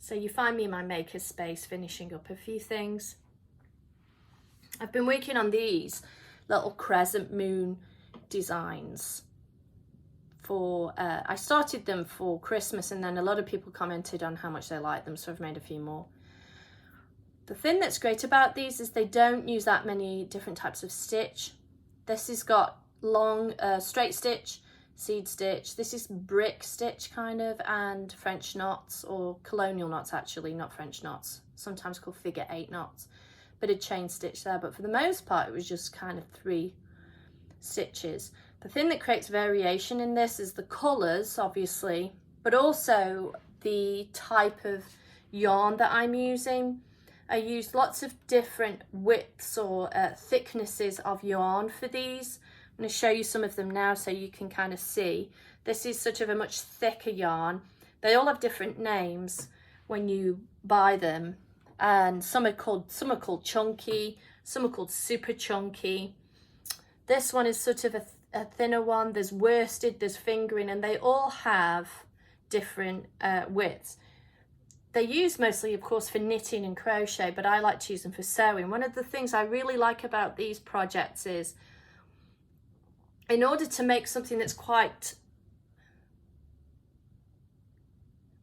So you find me in my maker space finishing up a few things. I've been working on these little crescent moon designs for, I started them for Christmas, and then a lot of people commented on how much they liked them, so I've made a few more. The thing that's great about these is they don't use that many different types of stitch. This has got long straight stitch, seed stitch, this is brick stitch kind of, and French knots, or colonial knots actually, not French knots, sometimes called figure 8 knots. Bit of chain stitch there, but for the most part it was just kind of 3 stitches. The thing that creates variation in this is the colours, obviously, but also the type of yarn that I'm using. I used lots of different widths or thicknesses of yarn for these. I'm going to show you some of them now so you can kind of see. This is sort of a much thicker yarn. They all have different names when you buy them, and some are called chunky, some are called super chunky. This one is sort of a thinner one. There's worsted, there's fingering, and they all have different widths. They're used mostly, of course, for knitting and crochet, but I like to use them for sewing. One of the things I really like about these projects is, in order to make something that's quite...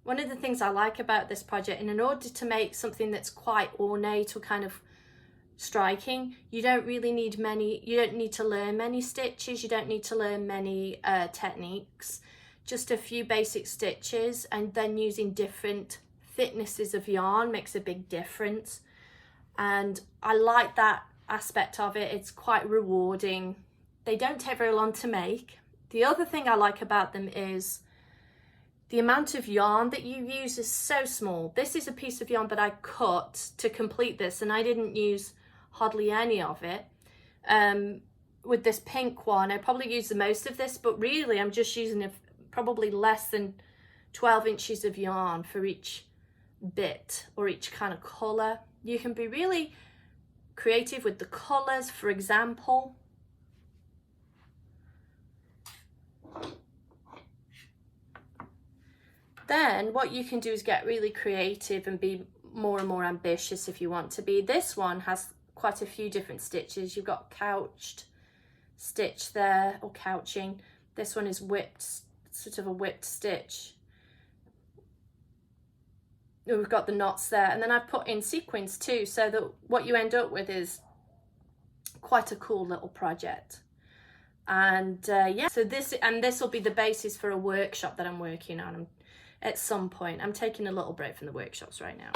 One of the things I like about this project, and in order to make something that's quite ornate or kind of striking, you don't really need many, you don't need to learn many stitches, you don't need to learn many techniques, just a few basic stitches, and then using different thicknesses of yarn makes a big difference. And I like that aspect of it. It's quite rewarding. They don't take very long to make. The other thing I like about them is the amount of yarn that you use is so small. This is a piece of yarn that I cut to complete this, and I didn't use hardly any of it. With this pink one, I probably used the most of this, but really I'm just using probably less than 12 inches of yarn for each bit or each kind of colour. You can be really creative with the colours, for example. Then what you can do is get really creative and be more and more ambitious if you want to be. This one has quite a few different stitches. You've got couched stitch there, or couching. This one is whipped, sort of a whipped stitch. We've got the knots there, and then I've put in sequins too, so that what you end up with is quite a cool little project. And yeah, so this will be the basis for a workshop that I'm working on at some point. I'm taking a little break from the workshops right now.